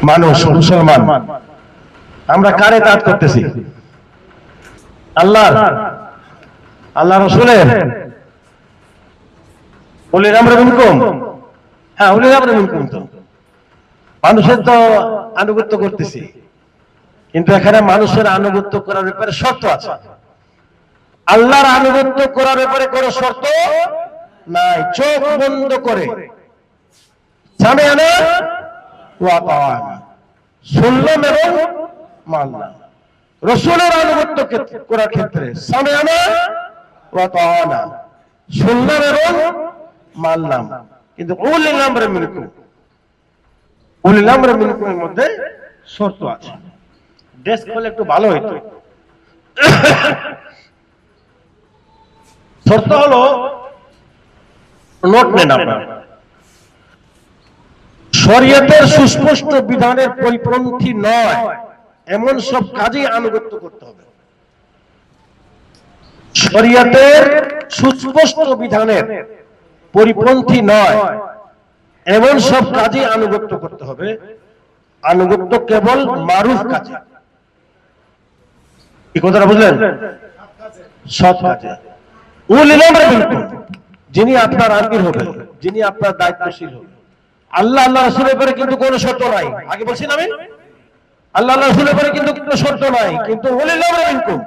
মানুষ মুসলমান আমরা কারে তাআত করতেছি? আল্লাহ রাসূলের উলিল আমরি মিনকুম। হ্যাঁ, উলিল আমরি মিনকুম তো মানুষের তো আনুগত্য করতেছি, কিন্তু এখানে মানুষের আনুগত্য করার ব্যাপারে শর্ত আছে। আল্লাহর আনুগত্য করার ব্যাপারে কোনো শর্ত নাই। চোখ বন্ধ করে সামিআনা ওয়া আতা'না, শুনলাম এবং মানলাম। রাসূলের আনুগত্য করার ক্ষেত্রে সামিআনা ওয়া আতা'না, শুনলাম এবং মানলাম। কিন্তু উলিল আমরি মিনকুম, উলিল আমরি মিনকুমের মধ্যে শর্ত আছে। ডেস্ক হলে একটু ভালো হইতো। শর্ত হলো, নোট নেন আপনারা, শরীয়তের সুস্পষ্ট বিধানের পরিপন্থী নয় এমন সব কাজে আনুগত্য করতে হবে। শরীয়তের সুস্পষ্ট বিধানের পরিপন্থী নয় এমন সব কাজে আনুগত্য করতে হবে। আনুগত্য কেবল মারুফ কাজে। কি কথাটা বুঝলেন? সৎ কাজে। উলিল আমরি মিনকুম, যিনি আপনার আমির হবেন, যিনি আপনার দায়িত্বশীল হবেন। আল্লাহ রাসূলের উপরে কিন্তু কোনো শর্ত নাই। আগে বলছিলাম আমি, আল্লাহ রাসূলের উপরে কিন্তু কোনো শর্ত নাই, কিন্তু উলিল আমরি মিনকুম,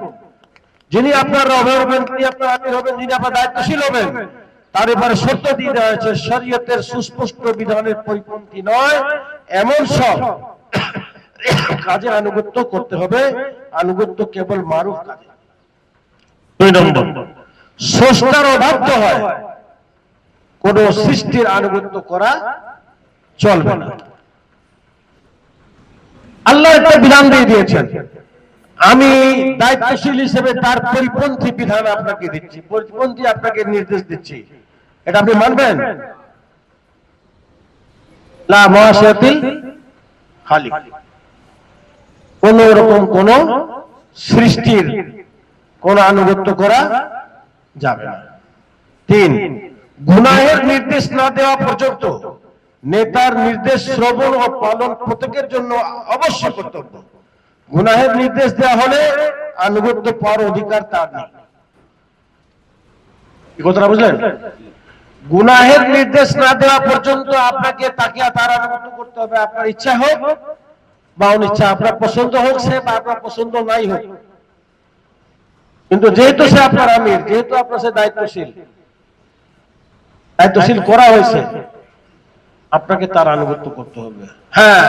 যিনি আপনার রব হবেন, যিনি আপনার আমির হবেন, যিনি আপনার দায়িত্বশীল হবেন, তার উপরে শর্ত দিয়ে দেওয়া হয়েছে শরীয়তের সুস্পষ্ট বিধানের পরিপন্থী নয় এমন সব কাজে আনুগত্য করতে হবে। আনুগত্য কেবল মারুফ কাজে। 2 নম্বর, স্রষ্টার অবাধ্য হয় কোন সৃষ্টির আনুগত্য করা চলবে না। আল্লাহ একটা বিধান দিয়ে দিয়েছেন, আমি দায়িত্বশীল হিসেবে তার পরিপন্থী বিধান আপনাকে দিচ্ছি, পরিপন্থী আপনাকে নির্দেশ দিচ্ছি, এটা আপনি মানবেন? লা মুআশিয়াতিল খালিক, কোন রকম কোন সৃষ্টির কোন আনুগত্য করা যাবে না। 3, গুনাহের নির্দেশ না দেওয়া পর্যন্ত নেতার নির্দেশ শ্রবণ ও পালন প্রত্যেকের জন্য অবশ্যই কর্তব্য। গুনাহের নির্দেশ দেওয়া হলে আনুগত্য পাওয়ার অধিকার তার নেই। কি কথাটা বুঝলেন? গুনাহের নির্দেশ না দেওয়া পর্যন্ত আপনাকে তাকে তার আনুগত্য করতে হবে, আপনার ইচ্ছা হোক বা অনিচ্ছা, আপনার পছন্দ হোক সে বা আপনার পছন্দ নাই হোক। কিন্তু যেহেতু সে আপনার আমির, যেহেতু আপনার সে দায়িত্বশীল করা হয়েছে, আপনাকে তার আনুগত্য করতে হবে। হ্যাঁ,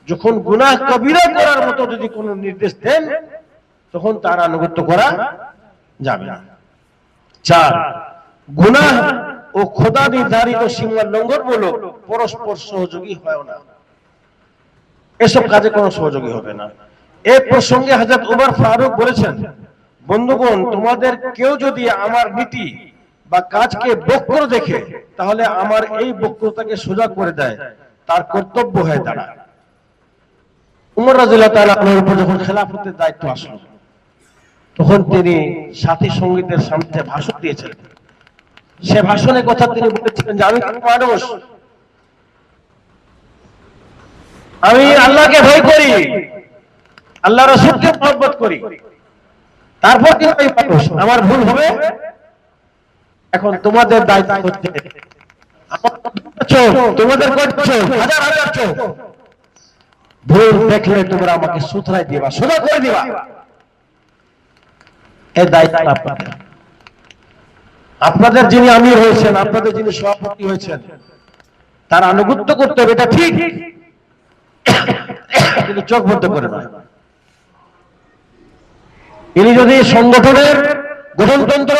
যখন গুনাহ কবিরা করার মতো যদি কোনো নির্দেশ দেন, তখন তার আনুগত্য করা যাবে না। 4, গুনাহ ও খোদা নির্ধারিত সীমা লঙ্ঘনমূলক পরস্পর সহযোগী হয় না। এসব কাজে কোনো সহযোগী হবে না। এই প্রসঙ্গে হযরত ওমর ফারুক বলেছেন, বন্ধুগণ, তোমাদের কেউ যদি আমার নীতি বা কাজকে বক্র দেখে, তাহলে আমার এই বক্রতাকে সোজা করে দেয়, তার কর্তব্য হয়ে দাঁড়ায়। উমর রাদিয়াল্লাহু তাআলা আনহুর উপর যখন খেলাফতের দায়িত্ব আসলো, তখন তিনি সাথী সঙ্গীদের সামনে ভাষণ দিয়েছিলেন। সে ভাষণের কথা তিনি বলেছিলেন যে আমি মানুষ, আমি আল্লাহকে ভয় করি, আল্লাহ রাসূলকে মহব্বত করি, তারপর কিন্তু আমি মানুষ, আমার ভুল হবে। এখন তোমাদের দায়িত্ব হচ্ছে, তোমাদের হাজার হাজার চোখ, ভুল দেখলে তোমরা আমাকে শুধরাই দিবা, সোজা করে দিবা। এই দায়িত্ব আপনাদের। আপনাদের যিনি আমির হয়েছেন, আপনাদের যিনি সভাপতি হয়েছেন, তার আনুগত্য করতে হবে, এটা ঠিক, কিন্তু চোখ বন্ধ করে নয়। তিনি যদি সংগঠনের গঠনতন্ত্র,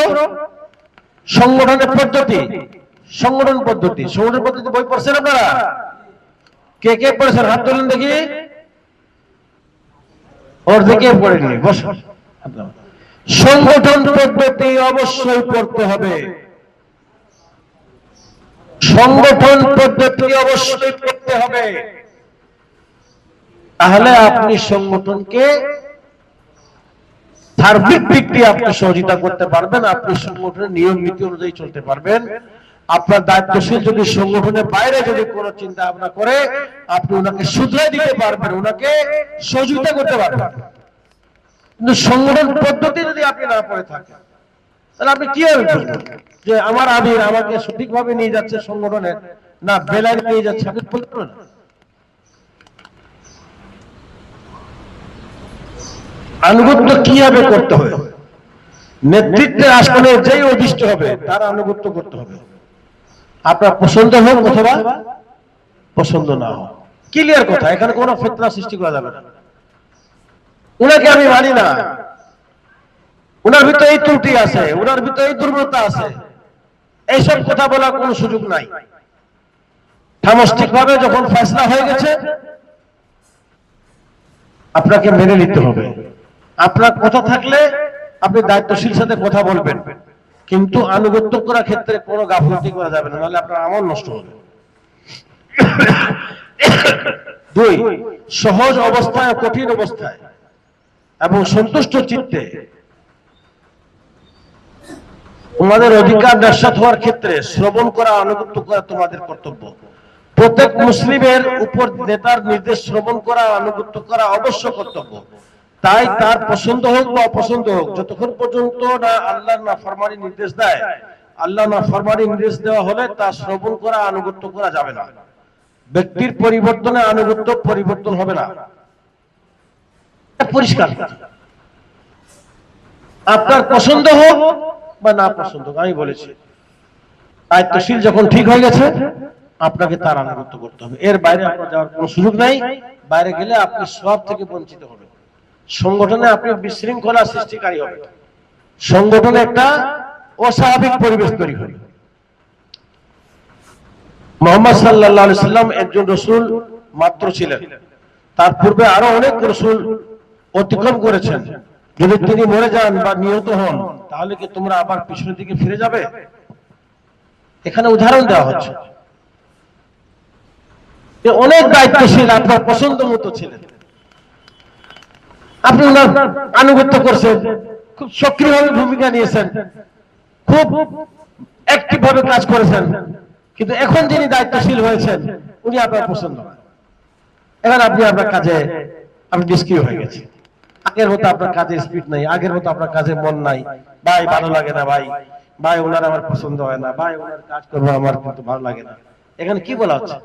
সংগঠন পদ্ধতি বই পড়ছেন আপনারা? কে কে পড়েছেন? হাত তুলেন দেখি। ওর দিকে পড়েনি, বস। সংগঠন পদ্ধতি অবশ্যই পড়তে হবে, সংগঠন পদ্ধতি অবশ্যই পড়তে হবে। তাহলে আপনি সংগঠনকে সার্বিক দিক দিয়ে আপনি সহযোগিতা করতে পারবেন, আপনি সংগঠনের নিয়ম নীতি অনুযায়ী চলতে পারবেন। আপনার দায়িত্বশীল যদি সংগঠনের বাইরে যদি কোনো চিন্তা ভাবনা করে, আপনি ওনাকে শুধরে দিতে পারবেন, ওনাকে সহযোগিতা করতে পারবেন। কিন্তু সংগঠন পদ্ধতি যদি আপনি না পড়ে থাকেন, তাহলে আপনি কিভাবে বুঝবেন যে আমার আমির আমাকে সঠিকভাবে নিয়ে যাচ্ছে সংগঠনের, না বেলায় নিয়ে যাচ্ছে? আপনি বলতে পারবেন না। আনুগত্য কিভাবে করতে হবে? নেতৃত্বের আসনে যেই অধিষ্ঠ হবে তার আনুগত্য করতে হবে, আপনার পছন্দ হোক অথবা পছন্দ না হোক। ক্লিয়ার কথা, এখানে কোনো ফিতনা সৃষ্টি করা যাবে না। উনাকে আমি মানি না, উনার ভিতরে এই ত্রুটি আছে, উনার ভিতরে এই দুর্বলতা আছে, এইসব কথা বলার কোনো সুযোগ নাই। সামষ্টিক ভাবে যখন ফয়সালা হয়ে গেছে, আপনাকে মেনে নিতে হবে। আপনার কথা থাকলে আপনি দায়িত্বশীল সাথে কথা বলবেন, কিন্তু আনুগত্য করার ক্ষেত্রে কোনো গাফলতি করা যাবে না, নাহলে আপনার আমল নষ্ট হবে। দুই, সহজ অবস্থায় কঠিন অবস্থায় এবং সন্তুষ্ট চিত্তে তোমাদের অধিকার নিশ্চিত হওয়ার ক্ষেত্রে শ্রবণ করা, আনুগত্য করা তোমাদের কর্তব্য। প্রত্যেক মুসলিমের উপর নেতার নির্দেশ শ্রবণ করা, আনুগত্য করা অবশ্য কর্তব্য। তাই তার পছন্দ হোক বা অপছন্দ হোক, যতক্ষণ পর্যন্ত না আল্লাহর নাফরমানি নির্দেশ দেয়, আল্লাহ নাফরমানি নির্দেশ দেওয়া হলে তা শ্রবণ করা, আনুগত্য করা যাবে না। ব্যক্তির পরিবর্তনে আনুগত্য পরিবর্তন হবে না, পরিষ্কার। আপনার পছন্দ হোক বা না পছন্দ হোক, আমি বলেছি দায়িত্বশীল যখন ঠিক হয়ে গেছে, আপনাকে তার আনুগত্য করতে হবে। এর বাইরে আপনার যাওয়ার কোনো সুযোগ নাই। বাইরে গেলে আপনি সব থেকে বঞ্চিত হবেন, সংগঠনে আপনি বিশৃঙ্খলা সৃষ্টিকারী হবেন, সংগঠনে একটা অস্বাভাবিক পরিবেশ তৈরি হবে। মুহাম্মদ সাল্লাল্লাহু আলাইহি সাল্লাম একজন রাসূল মাত্র ছিলেন, তার পূর্বে আরো অনেক রাসূল অতিক্রম করেছেন। যদি তিনি মরে যান বা নিহত হন, তাহলে কি তোমরা আবার পিছনের দিকে ফিরে যাবে? এখানে উদাহরণ দেওয়া হচ্ছে যে অনেক দায়িত্বশীল আপনার পছন্দ মতো ছিলেন, আপনি ওনার আনুগত্য করছেন, খুব সক্রিয়ভাবে ভূমিকা নিয়েছেন, খুব অ্যাক্টিভ ভাবে কাজ করেছেন, কিন্তু এখন যিনি দায়িত্বশীল হয়েছেন উনি আপনার পছন্দ না। এখন আপনি আপনার কাজে আপনি নিষ্ক্রিয় হয়ে গেছেন। আগের মতো আপনার কাজে স্পিড নাই, আগের মতো আপনার কাজে মন নাই। ভাই ভালো লাগে না, ভাই ভাই ওনার আমার পছন্দ হয় না, ভাই ওনার কাজ করবো আমার কিন্তু ভালো লাগে না। এখানে কি বলা হচ্ছে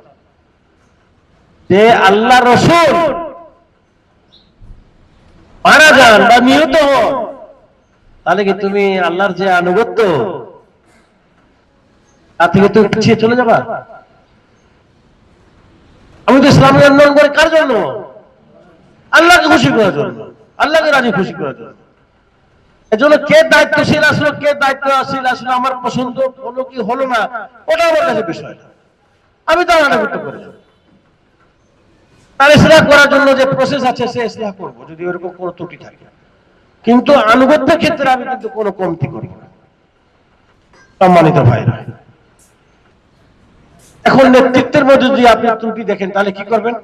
যে আল্লাহ রাসূল মারা যান বা নিহত হন, তাহলে কি তুমি আল্লাহর যে আনুগত্য তার থেকে তুমি পিছিয়ে চলে যাবা? আমি তো ইসলামী আন্দোলন করে কার জন্য? আল্লাহকে খুশি করার জন্য, আল্লাহকে রাজি খুশি করার জন্য। এজন্য কে দায়িত্বশীল আসলো, কে দায়িত্বশীল আসলো, আমার পছন্দ হলো কি হলো না, ওটা আমার কাছে বিষয় না। আমি তো আনুগত্য করে যাবো। তার ইসলাহ করার জন্য যে প্রসেস আছে সে ইসলাহ করবো, যদি এরকম কোনো ত্রুটি থাকে। কিন্তু আনুগত্যের ক্ষেত্রে আমি কিন্তু কোনো কমতি করব না। সম্মানিত ভাইরা, এখন নেতৃত্বের মধ্যে যদি আপনি ত্রুটি দেখেন, তাহলে কি করবেন?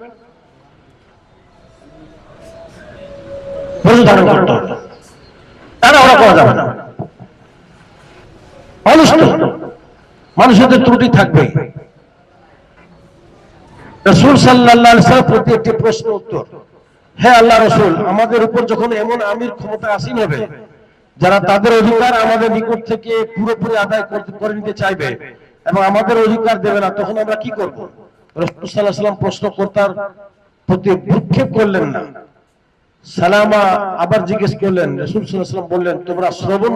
ধৈর্য ধারণ করতে হবে, তারা ওরা করা যাবে না। মানুষ তো, মানুষের ত্রুটি থাকবে। রাসূল সাল্লাল্লাহু আলাইহি ওয়াসাল্লাম প্রতি একটি প্রশ্ন উত্তর, হে আল্লাহ রাসূল, আমাদের উপর যখন এমন আমির ক্ষমতা আসীন হবে যারা তাদের অধিকার আমাদের নিকট থেকে পুরোপুরি আদায় করে নিতে চাইবে এবং আমাদের অধিকার দেবে না, তখন আমরা কি করব? রাসূল সাল্লাল্লাহু আলাইহি ওয়াসাল্লাম প্রশ্নকর্তার প্রতি ভ্রুক্ষেপ করলেন না, সালামা আবার জিজ্ঞেস করলেন। রাসূল সাল্লাল্লাহু আলাইহি ওয়াসাল্লাম বললেন, তোমরা শ্রবণ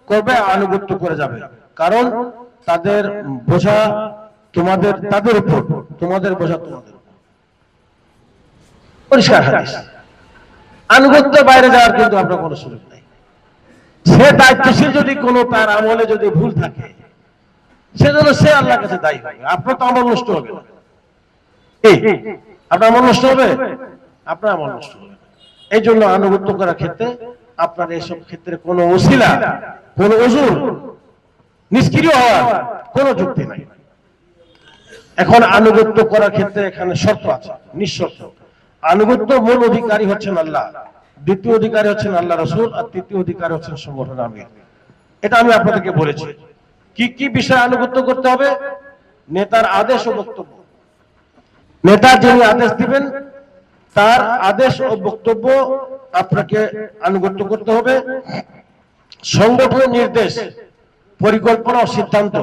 করবে, আনুগত্য করে যাবে, কারণ তাদের বোঝা তোমাদের, তাদের উপর, তোমাদের বোঝা তোমাদের। পরিষ্কার হাদিস। আনুগত্য বাইরে যাওয়ার কিন্তু আপনার কোনো সুযোগ নেই। সে দায়িত্বশীল যদি কোনো তার আমলে যদি ভুল থাকে, সেজন্য সে আল্লাহর কাছে দায়ী হবে। আপনার তো আমল নষ্ট হবে না। আপনার আমল নষ্ট হবে? আপনার আমল নষ্ট হবে। এই জন্য আনুগত্য করার ক্ষেত্রে আপনার এইসব ক্ষেত্রে কোনো ওসিলা, কোনো ওজুর, নিষ্ক্রিয় হওয়ার কোনো যুক্তি নাই। এখন আনুগত্য করার ক্ষেত্রে এখানে শর্ত আছে, নিঃশর্ত। আনুগত্য মূল অধিকারী হচ্ছেন আল্লাহ, দ্বিতীয় অধিকারী হচ্ছেন আল্লাহ রাসূল, আর তৃতীয় অধিকারী হচ্ছেন সংগঠন আমির। এটা আমি আপনাদেরকে বলেছি। কি কি বিষয়ে আনুগত্য করতে হবে? নেতার আদেশ ও বক্তব্য। নেতা যিনি আদেশ দিবেন তার আদেশ ও বক্তব্য আপনাকে আনুগত্য করতে হবে। সংগঠনের নির্দেশ, পরিকল্পনা ও সিদ্ধান্ত,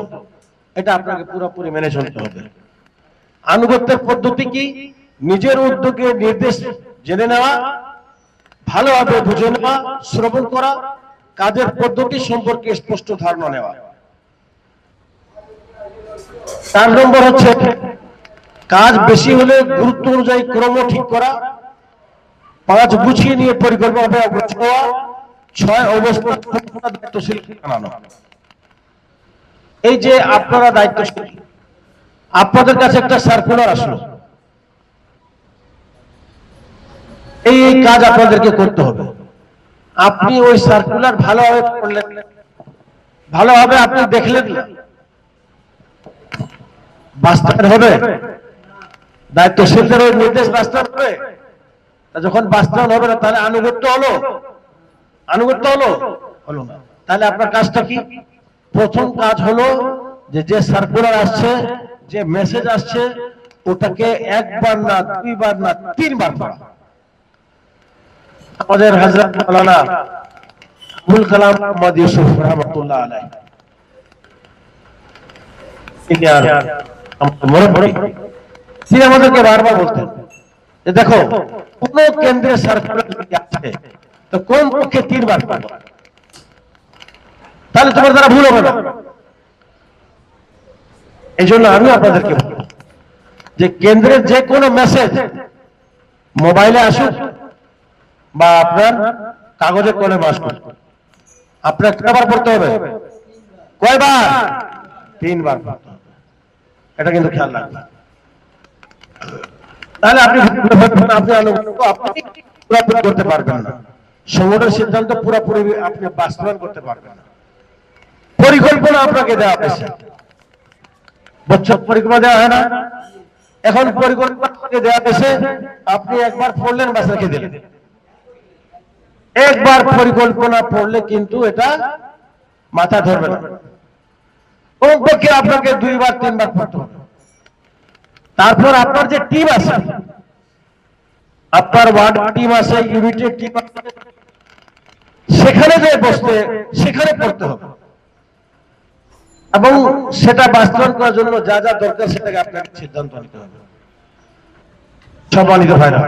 এটা আপনাকে পুরোপুরি মেনে চলতে হবে। আনুগত্যের পদ্ধতি কি? নিজের উদ্যোগে নির্দেশ জেনে নেওয়া, ভালোভাবে বুঝে নেওয়া, শ্রবণ করা, কাজের পদ্ধতি সম্পর্কে স্পষ্ট ধারণা নেওয়া। 4 নম্বর হচ্ছে কাজ বেশি হলে গুরুত্ব অনুযায়ী ক্রম ঠিক করা। 5 গুছিয়ে নিয়ে পরিকল্পনা অগ্রসর হওয়া। 6 অবস্থাপনা দায়িত্বশীল বানানো। এই যে আপনারা দায়িত্বশীল, আপনাদের কাছে একটা সার্কুলার আসলো, এই কাজ আপনাদেরকে করতে হবে। আপনি ওই সার্কুলার ভালোভাবে পড়লেন, ভালোভাবে আপনি দেখলেন না, বাস্তবায়ন হবে? দায়িত্বশীলদের ওই নির্দেশ বাস্তবায়ন হবে? যখন বাস্তবায়ন হবে না, তাহলে আনুগত্য হলো? আনুগত্য হলো? হলো না। তাহলে আপনার কাজটা কি? প্রথম কাজ হলো যে সার্কুলার আসছে, যে মেসেজ আসছে, ওটাকে একবার না, 2 বার না, 3 বার পড়া। আমাদের হযরত মাওলানা আবুল কালাম মোহাম্মদ ইউসুফ রাহমাতুল্লাহ আলাইহি, তিনি আমাদেরকে বারবার বলতেন যে দেখো, কোন কেন্দ্রের সার্কুলার যদি আছে তো কোন পক্ষে 3 বার পড়ো, তাহলে তোমার দ্বারা ভুল হবে না। এই জন্য আমি আপনাদেরকে বলবো যে কেন্দ্রের যে কোনো মেসেজ মোবাইলে আসুক বা আপনার কাগজে কলমে আসুক, আপনার কয়বার পড়তে হবে? কয়বার? 3 বার পড়তে হবে। এটা কিন্তু খেয়াল রাখবেন। তাহলে আপনি পুরোপুরি করতে পারবেন না, সংগঠনের সিদ্ধান্ত পুরোপুরি আপনি বাস্তবায়ন করতে পারবেন না। পরিকল্পনা আপনাকে দেওয়া হয়েছে, বছর পরিকল্পনা দেওয়া হয় না? এখন পরিকল্পনা আপনাকে দেওয়া হয়েছে, আপনি একবার পড়লেন, বাস রেখে দিলেন। একবার পরিকল্পনা পড়লে কিন্তু এটা মাথা ধরবে না, কমপক্ষে আপনাকে 2 বার 3 বার পড়তে হবে। তারপর আপনার যে টিম আছে, আপনার ওয়ার্ড টিম আছে, ইউনিটের টিম আছে, সেখানে যে বসতে, সেখানে পড়তে হবে এবং সেটা বাস্তবায়ন করার জন্য যা যা দরকার সেটাকে আপনাকে সিদ্ধান্ত নিতে হবে। সম্মানিত ভাইরা,